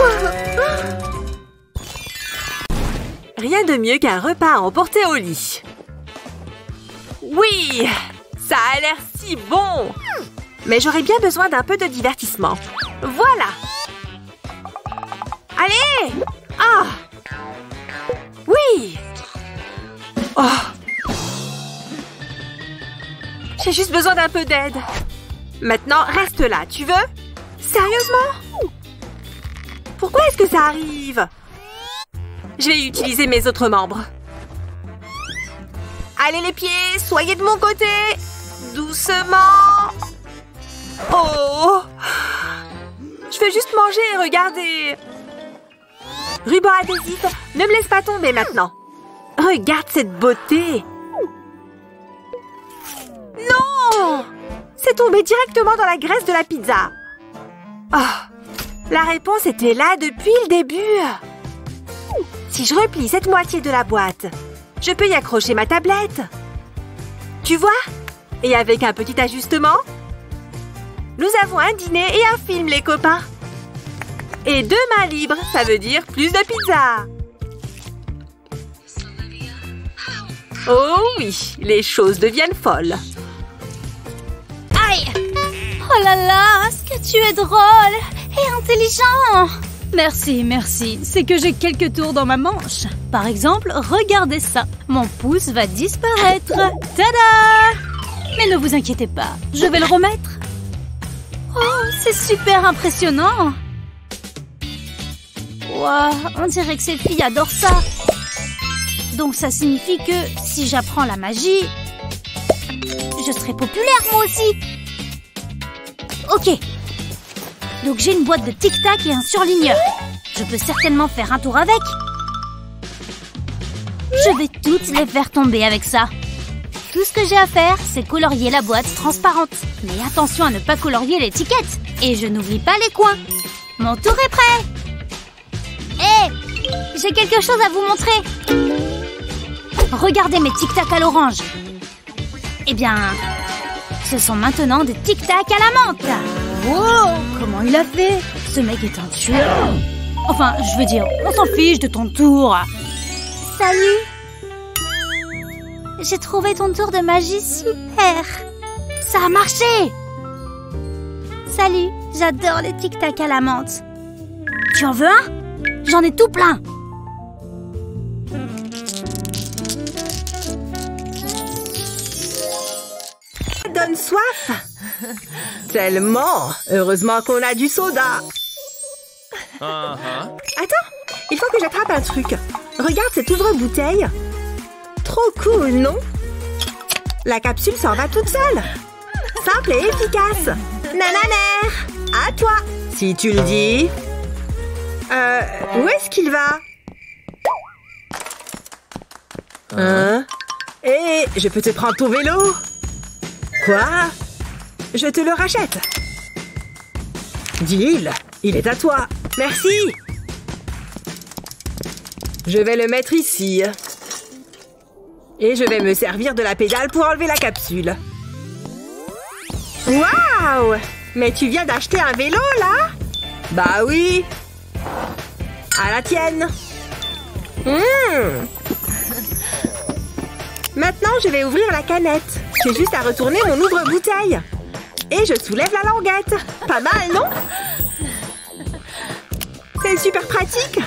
Rien de mieux qu'un repas à emporter au lit. Oui, ça a l'air si bon. Mais j'aurais bien besoin d'un peu de divertissement. Voilà. Allez! Ah! Oui! Oh! J'ai juste besoin d'un peu d'aide. Maintenant, reste là, tu veux? Sérieusement? Pourquoi est-ce que ça arrive? Je vais utiliser mes autres membres. Allez les pieds, soyez de mon côté. Doucement. Oh! Je veux juste manger et regarder. Ruban adhésif, ne me laisse pas tomber maintenant. Regarde cette beauté. Non! C'est tombé directement dans la graisse de la pizza. Oh! La réponse était là depuis le début. Si je replie cette moitié de la boîte, je peux y accrocher ma tablette. Tu vois? Et avec un petit ajustement, nous avons un dîner et un film, les copains. Et 2 mains libres, ça veut dire plus de pizza. Oh oui, les choses deviennent folles. Aïe! Oh là là, est-ce que tu es drôle et intelligent! Merci, merci. C'est que j'ai quelques tours dans ma manche. Par exemple, regardez ça. Mon pouce va disparaître. Tada! Mais ne vous inquiétez pas, je vais le remettre. Oh, c'est super impressionnant. Wow, on dirait que ces filles adorent ça. Donc ça signifie que si j'apprends la magie, je serai populaire moi aussi. Ok. Donc j'ai une boîte de tic-tac et un surligneur. Je peux certainement faire un tour avec. Je vais toutes les faire tomber avec ça. Tout ce que j'ai à faire, c'est colorier la boîte transparente. Mais attention à ne pas colorier l'étiquette. Et je n'oublie pas les coins. Mon tour est prêt. Hé, j'ai quelque chose à vous montrer. Regardez mes tic-tac à l'orange. Eh bien, ce sont maintenant des tic-tac à la menthe. Wow, comment il a fait? Ce mec est un tueur. Enfin, je veux dire, on s'en fiche de ton tour. Salut. J'ai trouvé ton tour de magie super. Ça a marché. Salut, j'adore les tic-tac à la menthe. Tu en veux un? J'en ai tout plein. Donne soif. Tellement. Heureusement qu'on a du soda. Attends, il faut que j'attrape un truc. Regarde cette ouvre-bouteille. Trop cool, non? La capsule s'en va toute seule. Simple et efficace. Nananer. À toi. Si tu le dis. Où est-ce qu'il va? Hein? Hé, je peux te prendre ton vélo? Quoi? Je te le rachète. Deal, il est à toi. Merci. Je vais le mettre ici. Et je vais me servir de la pédale pour enlever la capsule. Waouh! Mais tu viens d'acheter un vélo, là? Bah oui. À la tienne. Maintenant, je vais ouvrir la canette. J'ai juste à retourner mon ouvre-bouteille. Et je soulève la languette. Pas mal, non? C'est super pratique.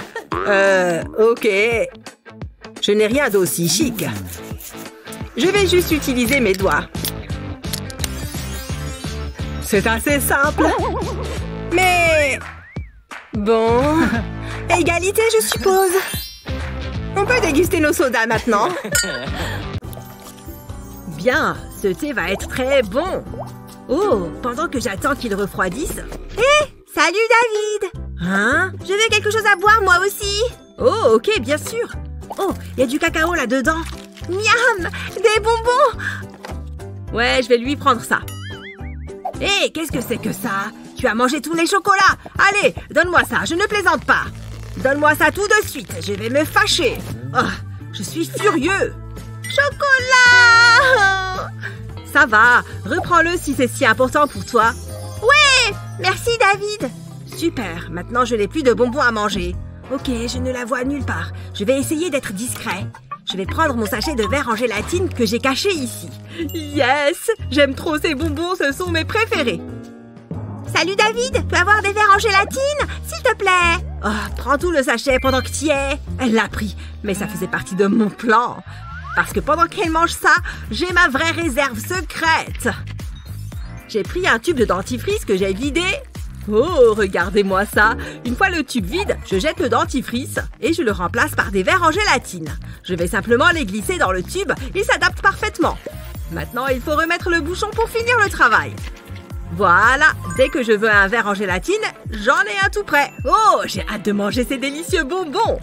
Ok. Je n'ai rien d'aussi chic. Je vais juste utiliser mes doigts. C'est assez simple. Mais... Bon... Égalité, je suppose. On peut déguster nos sodas maintenant. Bien, ce thé va être très bon. Oh, pendant que j'attends qu'il refroidisse... Hé, salut David. Hein? Je veux quelque chose à boire moi aussi. Oh, ok, bien sûr. Oh, il y a du cacao là-dedans. Miam, des bonbons. Ouais, je vais lui prendre ça. Hé, qu'est-ce que c'est que ça? Tu as mangé tous les chocolats. Allez, donne-moi ça, je ne plaisante pas. Donne-moi ça tout de suite, je vais me fâcher. Oh, je suis furieux. Chocolat! Ça va, reprends-le si c'est si important pour toi. Ouais, merci David. Super, maintenant je n'ai plus de bonbons à manger. Ok, je ne la vois nulle part. Je vais essayer d'être discret. Je vais prendre mon sachet de verre en gélatine que j'ai caché ici. Yes! J'aime trop ces bonbons, ce sont mes préférés. Salut David, peux avoir des verres en gélatine, s'il te plaît? Oh, prends tout le sachet pendant que t'y es. Elle l'a pris, mais ça faisait partie de mon plan. Parce que pendant qu'elle mange ça, j'ai ma vraie réserve secrète. J'ai pris un tube de dentifrice que j'ai vidé. Oh, regardez-moi ça. Une fois le tube vide, je jette le dentifrice et je le remplace par des verres en gélatine. Je vais simplement les glisser dans le tube, ils s'adaptent parfaitement. Maintenant, il faut remettre le bouchon pour finir le travail. Voilà, dès que je veux un verre en gélatine, j'en ai un tout prêt. Oh, j'ai hâte de manger ces délicieux bonbons.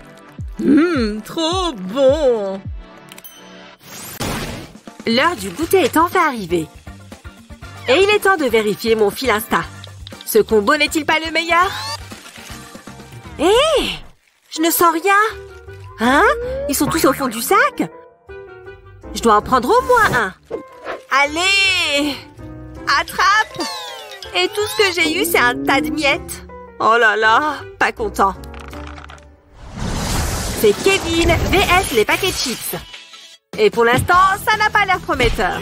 Trop bon. L'heure du goûter est enfin arrivée. Et il est temps de vérifier mon fil Insta. Ce combo n'est-il pas le meilleur? Hé! Je ne sens rien. Hein? Ils sont tous au fond du sac? Je dois en prendre au moins un. Allez! Attrape! Et tout ce que j'ai eu, c'est un tas de miettes. Oh là là, pas content. C'est Kevin vs les paquets de chips. Et pour l'instant, ça n'a pas l'air prometteur.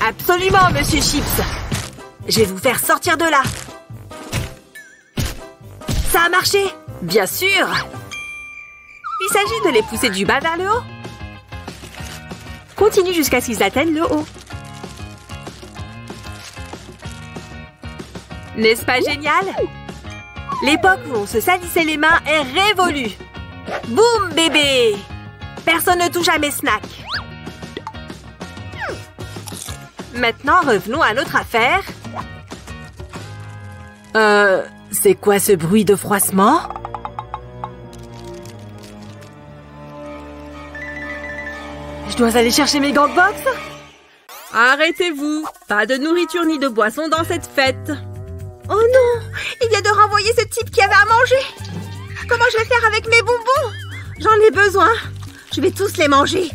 Absolument, monsieur Chips. Je vais vous faire sortir de là. Ça a marché? Bien sûr. Il s'agit de les pousser du bas vers le haut. Continue jusqu'à ce qu'ils atteignent le haut. N'est-ce pas génial? L'époque où on se salissait les mains est révolue. Boum, bébé! Personne ne touche à mes snacks. Maintenant, revenons à notre affaire. C'est quoi ce bruit de froissement? Je dois aller chercher mes gants de boxe? Arrêtez-vous! Pas de nourriture ni de boisson dans cette fête. Oh non! Il vient de renvoyer ce type qui avait à manger. Comment je vais faire avec mes bonbons? J'en ai besoin. Je vais tous les manger.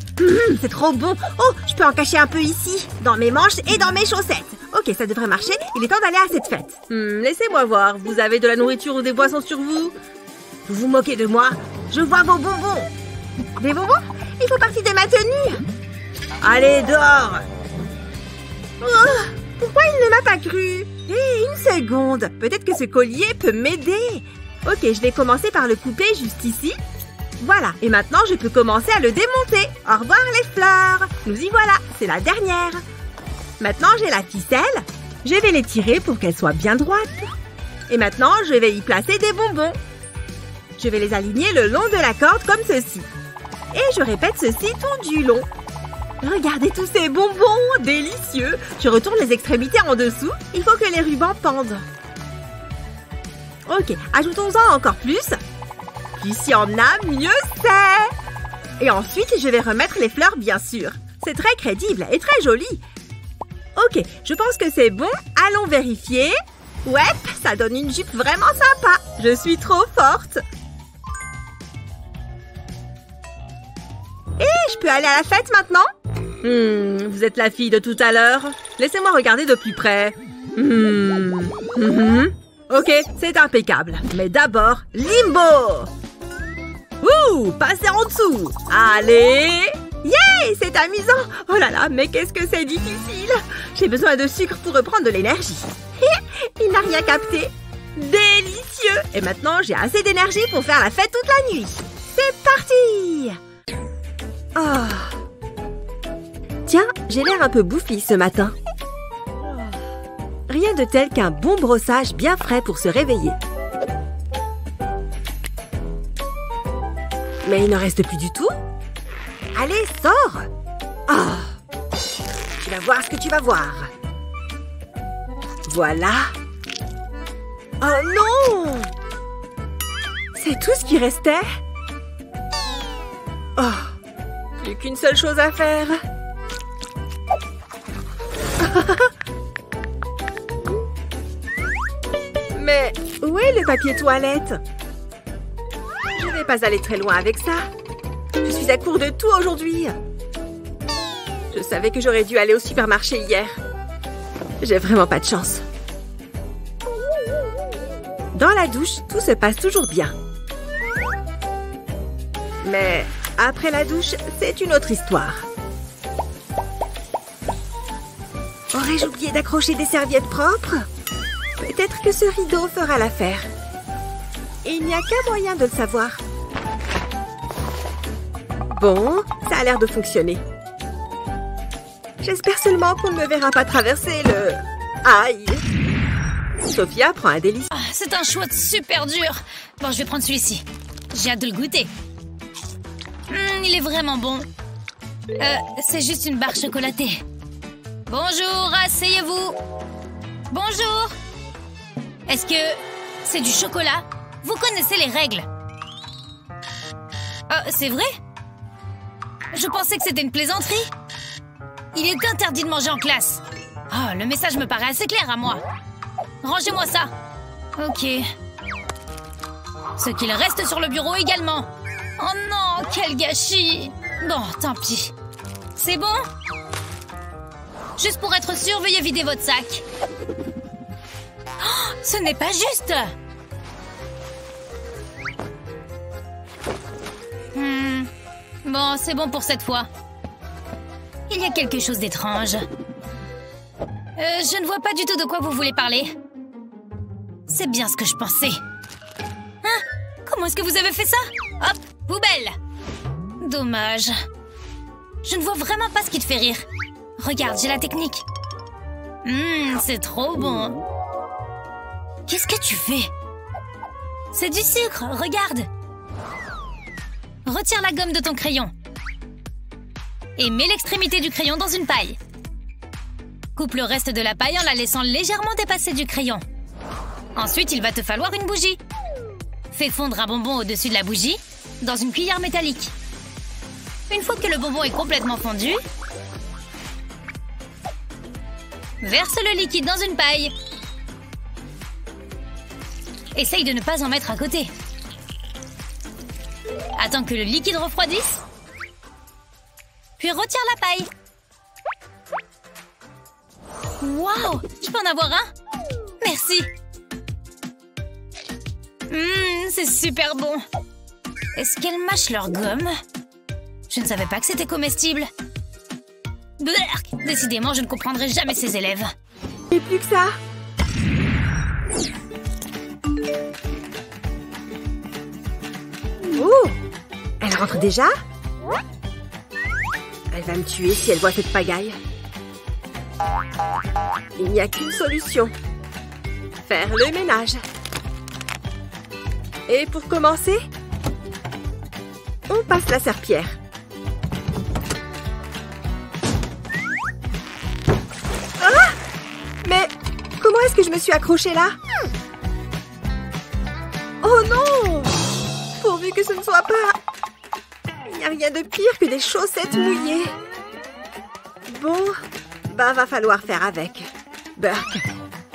C'est trop bon. Oh, je peux en cacher un peu ici, dans mes manches et dans mes chaussettes. Ok, ça devrait marcher. Il est temps d'aller à cette fête. Laissez-moi voir. Vous avez de la nourriture ou des boissons sur vous? Vous vous moquez de moi? Je vois vos bonbons. Des bonbons? Il faut partie de ma tenue. Allez, dehors. Oh, pourquoi il ne m'a pas cru? Hé, une seconde. Peut-être que ce collier peut m'aider. Ok, je vais commencer par le couper juste ici. Voilà, et maintenant je peux commencer à le démonter. Au revoir les fleurs. Nous y voilà, c'est la dernière. Maintenant j'ai la ficelle. Je vais les tirer pour qu'elles soient bien droites. Et maintenant je vais y placer des bonbons. Je vais les aligner le long de la corde comme ceci. Et je répète ceci tout du long. Regardez tous ces bonbons, délicieux. Je retourne les extrémités en dessous. Il faut que les rubans pendent. Ok, ajoutons-en encore plus. Plus il y en a, mieux c'est. Et ensuite, je vais remettre les fleurs, bien sûr. C'est très crédible et très joli. Ok, je pense que c'est bon. Allons vérifier. Ouais, ça donne une jupe vraiment sympa. Je suis trop forte. Et je peux aller à la fête maintenant? Vous êtes la fille de tout à l'heure. Laissez-moi regarder de plus près. Ok, c'est impeccable. Mais d'abord, limbo! Ouh, passez en dessous. Allez! Yeah, c'est amusant. Oh là là, mais qu'est-ce que c'est difficile. J'ai besoin de sucre pour reprendre de l'énergie. Il n'a rien capté. Délicieux. Et maintenant, j'ai assez d'énergie pour faire la fête toute la nuit. C'est parti! Oh. Tiens, j'ai l'air un peu bouffi ce matin. Rien de tel qu'un bon brossage bien frais pour se réveiller. Mais il ne reste plus du tout. Allez, sors! Oh. Tu vas voir ce que tu vas voir. Voilà. Oh non! C'est tout ce qui restait? Oh. Plus qu'une seule chose à faire. Mais où est le papier toilette? Je ne vais pas aller très loin avec ça. Je suis à court de tout aujourd'hui. Je savais que j'aurais dû aller au supermarché hier. J'ai vraiment pas de chance. Dans la douche, tout se passe toujours bien. Mais après la douche, c'est une autre histoire. Aurais-je oublié d'accrocher des serviettes propres? Peut-être que ce rideau fera l'affaire. Il n'y a qu'un moyen de le savoir. Bon, ça a l'air de fonctionner. J'espère seulement qu'on ne me verra pas traverser le... Aïe! Sophia prend un délice. Ah, c'est un choix super dur. Bon, je vais prendre celui-ci. J'ai hâte de le goûter. Il est vraiment bon. C'est juste une barre chocolatée. Bonjour, asseyez-vous. Bonjour. Est-ce que c'est du chocolat? Vous connaissez les règles. C'est vrai? Je pensais que c'était une plaisanterie. Il est interdit de manger en classe. Oh, le message me paraît assez clair à moi. Rangez-moi ça. Ok. Ce qu'il reste sur le bureau également. Oh non, quel gâchis. Bon, tant pis. C'est bon? Juste pour être sûr, veuillez vider votre sac. Oh, ce n'est pas juste. Bon, c'est bon pour cette fois. Il y a quelque chose d'étrange. Je ne vois pas du tout de quoi vous voulez parler. C'est bien ce que je pensais. Hein? Comment est-ce que vous avez fait ça? Hop, poubelle. Dommage. Je ne vois vraiment pas ce qui te fait rire. Regarde, j'ai la technique. C'est trop bon. Qu'est-ce que tu fais? C'est du sucre, regarde. Retire la gomme de ton crayon. Et mets l'extrémité du crayon dans une paille. Coupe le reste de la paille en la laissant légèrement dépasser du crayon. Ensuite, il va te falloir une bougie. Fais fondre un bonbon au-dessus de la bougie dans une cuillère métallique. Une fois que le bonbon est complètement fondu, verse le liquide dans une paille. Essaye de ne pas en mettre à côté. Attends que le liquide refroidisse. Puis retire la paille. Waouh! Je peux en avoir un? Merci. C'est super bon. Est-ce qu'elles mâchent leur gomme? Je ne savais pas que c'était comestible. Blurk! Décidément, je ne comprendrai jamais ces élèves. Et plus que ça. Oh! Elle rentre déjà? Elle va me tuer si elle voit cette pagaille. Il n'y a qu'une solution. Faire le ménage. Et pour commencer, on passe la serpillière. Ah! Mais comment est-ce que je me suis accrochée là? Oh non! Pourvu que ce ne soit pas... Il n'y a rien de pire que des chaussettes mouillées. Bon, bah va falloir faire avec. Burk,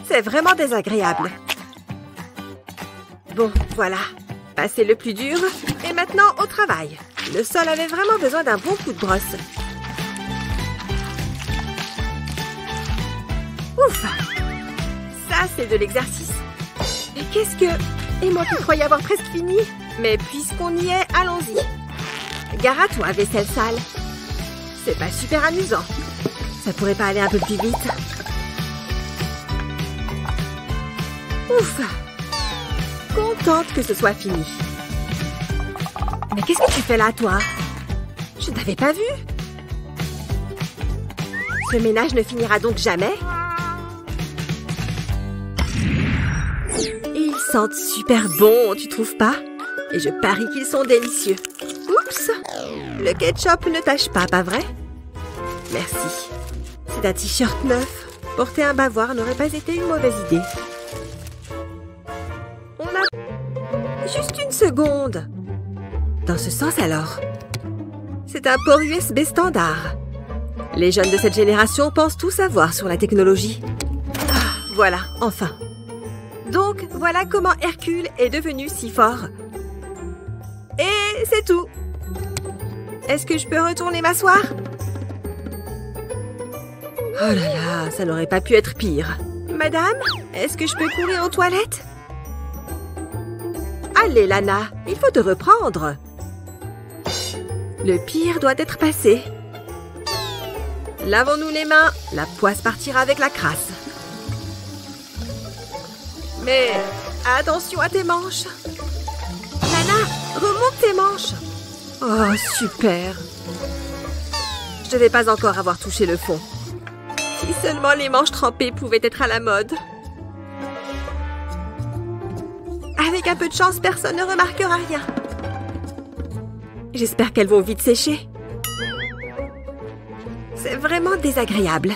c'est vraiment désagréable. Bon, voilà. Passez le plus dur. Et maintenant, au travail. Le sol avait vraiment besoin d'un bon coup de brosse. Ouf! Ça, c'est de l'exercice. Et qu'est-ce que... Et moi qui croyais avoir presque fini. Mais puisqu'on y est, allons-y. Gare à toi, vaisselle sale. C'est pas super amusant. Ça pourrait pas aller un peu plus vite? Ouf! Contente que ce soit fini. Mais qu'est-ce que tu fais là, toi? Je ne t'avais pas vu. Ce ménage ne finira donc jamais? Ils sentent super bon, tu trouves pas? Et je parie qu'ils sont délicieux. Oups! Le ketchup ne tâche pas vrai? Merci. C'est un t-shirt neuf. Porter un bavoir n'aurait pas été une mauvaise idée. On a... Juste une seconde. Dans ce sens alors. C'est un port USB standard. Les jeunes de cette génération pensent tout savoir sur la technologie. Ah, voilà, enfin. Donc, voilà comment Hercule est devenu si fort. Et c'est tout. Est-ce que je peux retourner m'asseoir? Oh là là, ça n'aurait pas pu être pire. Madame, est-ce que je peux courir aux toilettes? Allez, Lana, il faut te reprendre. Le pire doit être passé. Lavons-nous les mains. La poisse partira avec la crasse. Mais attention à tes manches. Lana, remonte tes manches. Oh, super. Je ne vais pas encore avoir touché le fond. Si seulement les manches trempées pouvaient être à la mode. Avec un peu de chance, personne ne remarquera rien. J'espère qu'elles vont vite sécher. C'est vraiment désagréable.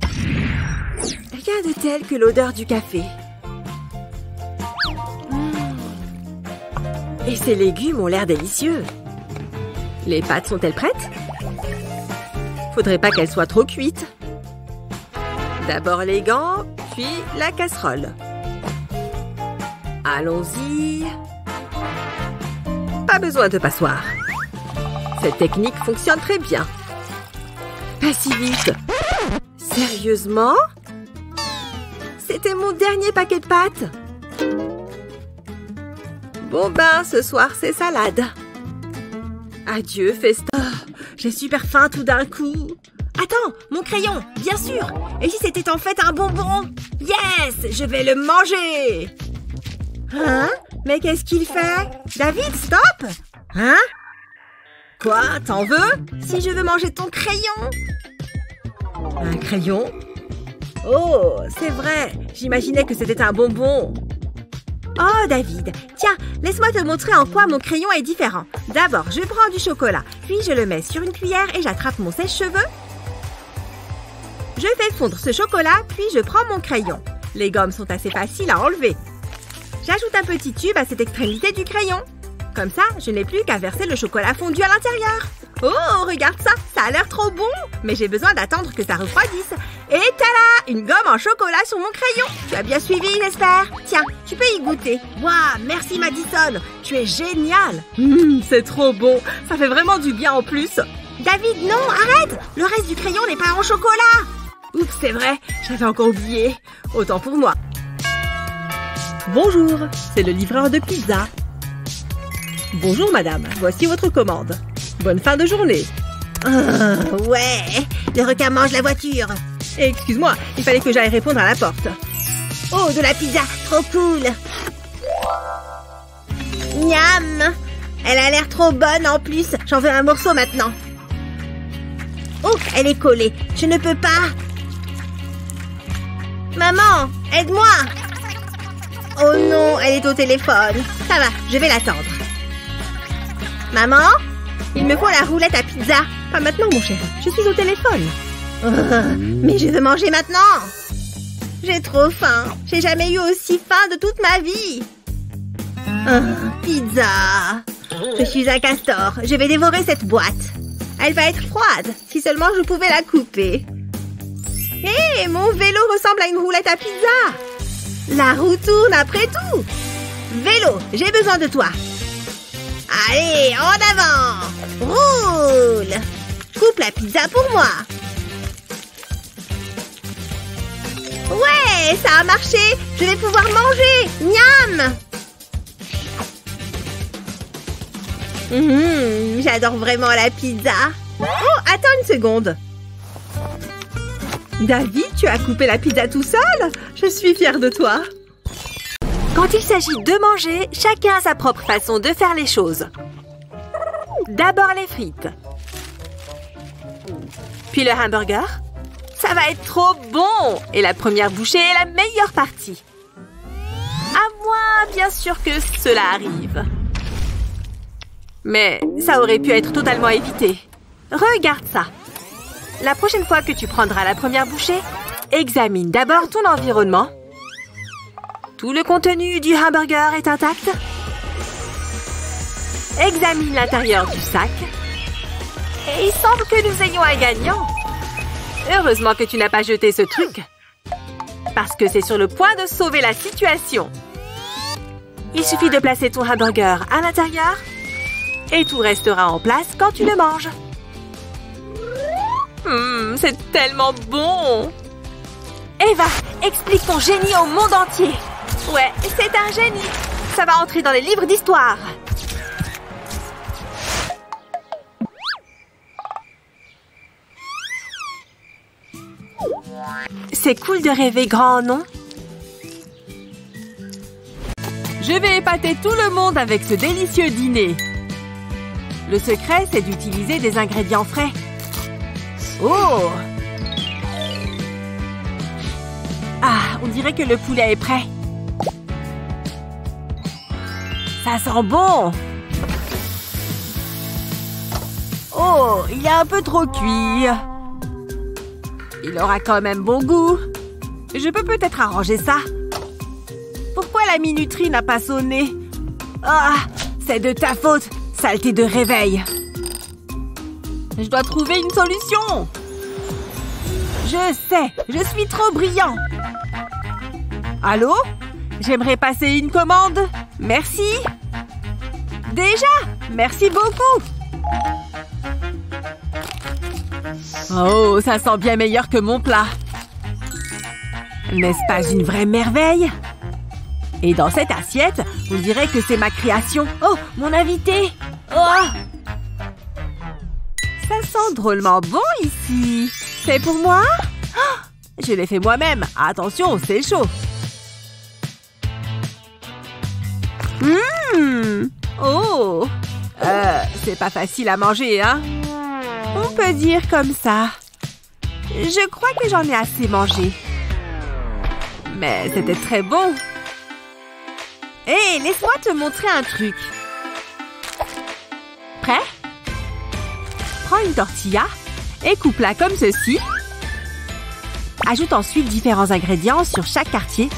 Rien de tel que l'odeur du café. Et ces légumes ont l'air délicieux. Les pâtes sont-elles prêtes? Faudrait pas qu'elles soient trop cuites. D'abord les gants, puis la casserole. Allons-y. Pas besoin de passoire. Cette technique fonctionne très bien. Pas si vite. Sérieusement? C'était mon dernier paquet de pâtes. Bon ben, ce soir, c'est salade. Adieu, festin. Oh, j'ai super faim tout d'un coup. Attends, mon crayon, bien sûr. Et si c'était en fait un bonbon? Yes, je vais le manger. Hein? Mais qu'est-ce qu'il fait? David, stop! Hein? Quoi? T'en veux? Si je veux manger ton crayon? Un crayon? Oh, c'est vrai. J'imaginais que c'était un bonbon. Oh, David. Tiens, laisse-moi te montrer en quoi mon crayon est différent. D'abord, je prends du chocolat, puis je le mets sur une cuillère et j'attrape mon sèche-cheveux. Je fais fondre ce chocolat, puis je prends mon crayon. Les gommes sont assez faciles à enlever. J'ajoute un petit tube à cette extrémité du crayon. Comme ça, je n'ai plus qu'à verser le chocolat fondu à l'intérieur. Oh, regarde ça, ça a l'air trop bon. Mais j'ai besoin d'attendre que ça refroidisse. Et tada, une gomme en chocolat sur mon crayon. Tu as bien suivi, j'espère. Tiens, tu peux y goûter. Waouh, merci Madison, tu es génial. C'est trop bon, ça fait vraiment du bien en plus. David, non, arrête. Le reste du crayon n'est pas en chocolat. Oups, c'est vrai, j'avais encore oublié. Autant pour moi. Bonjour, c'est le livreur de pizza. Bonjour madame, voici votre commande. Bonne fin de journée. Ouais, le requin mange la voiture. Excuse-moi, il fallait que j'aille répondre à la porte. Oh, de la pizza, trop cool. Miam. Elle a l'air trop bonne en plus, j'en veux un morceau maintenant. Oh, elle est collée, je ne peux pas. Maman, aide-moi. Oh non, elle est au téléphone. Ça va, je vais l'attendre. Maman, il me faut la roulette à pizza. Pas maintenant, mon chéri. Je suis au téléphone. Mais je veux manger maintenant. J'ai trop faim. J'ai jamais eu aussi faim de toute ma vie. Pizza. Je suis un castor. Je vais dévorer cette boîte. Elle va être froide. Si seulement je pouvais la couper. Hé, mon vélo ressemble à une roulette à pizza. La roue tourne après tout. Vélo, j'ai besoin de toi. Allez, en avant. Roule. Coupe la pizza pour moi. Ouais, ça a marché. Je vais pouvoir manger. Miam. J'adore vraiment la pizza. Oh, attends une seconde. David, tu as coupé la pizza tout seul? Je suis fière de toi. Quand il s'agit de manger, chacun a sa propre façon de faire les choses. D'abord les frites. Puis le hamburger. Ça va être trop bon! Et la première bouchée est la meilleure partie. À moins, bien sûr, que cela arrive. Mais ça aurait pu être totalement évité. Regarde ça. La prochaine fois que tu prendras la première bouchée, examine d'abord ton environnement. Tout le contenu du hamburger est intact. Examine l'intérieur du sac. Et il semble que nous ayons un gagnant. Heureusement que tu n'as pas jeté ce truc. Parce que c'est sur le point de sauver la situation. Il suffit de placer ton hamburger à l'intérieur. Et tout restera en place quand tu le manges. C'est tellement bon! Eva, explique ton génie au monde entier. Ouais, c'est un génie. Ça va entrer dans les livres d'histoire. C'est cool de rêver grand, non? Je vais épater tout le monde avec ce délicieux dîner. Le secret, c'est d'utiliser des ingrédients frais. Oh! Ah, on dirait que le poulet est prêt. Ça sent bon! Oh, il est un peu trop cuit. Il aura quand même bon goût. Je peux peut-être arranger ça. Pourquoi la minuterie n'a pas sonné? Ah, c'est de ta faute, saleté de réveil. Je dois trouver une solution. Je sais, je suis trop brillant. Allô? J'aimerais passer une commande. Merci. Déjà? Merci beaucoup. Oh, ça sent bien meilleur que mon plat. N'est-ce pas une vraie merveille? Et dans cette assiette, on dirait que c'est ma création. Oh, mon invité! Oh! Ça sent drôlement bon ici. C'est pour moi? Oh, je l'ai fait moi-même. Attention, c'est chaud. Oh! C'est pas facile à manger, hein? On peut dire comme ça. Je crois que j'en ai assez mangé. Mais c'était très bon. Hé, laisse-moi te montrer un truc. Prêt? Prends une tortilla et coupe-la comme ceci. Ajoute ensuite différents ingrédients sur chaque quartier.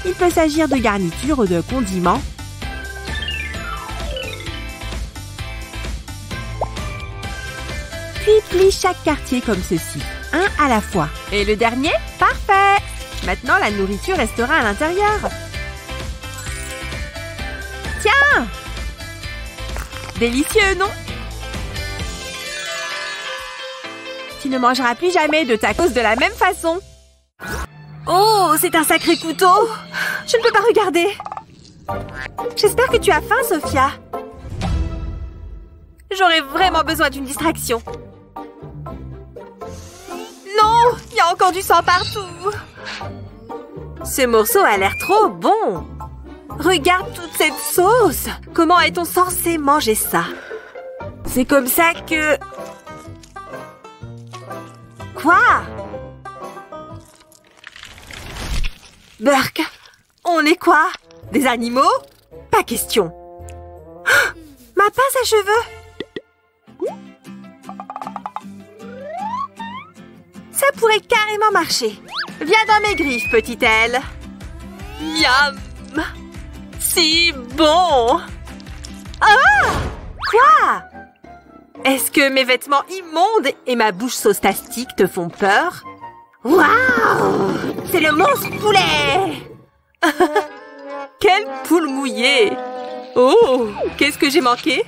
Il peut s'agir de garnitures ou de condiments. Puis plie chaque quartier comme ceci, un à la fois. Et le dernier? Parfait! Maintenant, la nourriture restera à l'intérieur. Tiens! Délicieux, non? Tu ne mangeras plus jamais de tacos de la même façon. Oh, c'est un sacré couteau! Je ne peux pas regarder. J'espère que tu as faim, Sophia. J'aurais vraiment besoin d'une distraction. Non! Il y a encore du sang partout! Ce morceau a l'air trop bon! Regarde toute cette sauce! Comment est-on censé manger ça? C'est comme ça que... Quoi? Burk, on est quoi? Des animaux? Pas question! Oh, ma pince à cheveux! Ça pourrait carrément marcher. Viens dans mes griffes, petite aile. Miam! Si bon! Ah! Quoi? Est-ce que mes vêtements immondes et ma bouche sauce-tastique te font peur? Waouh! C'est le monstre poulet! Quelle poule mouillée! Oh! Qu'est-ce que j'ai manqué?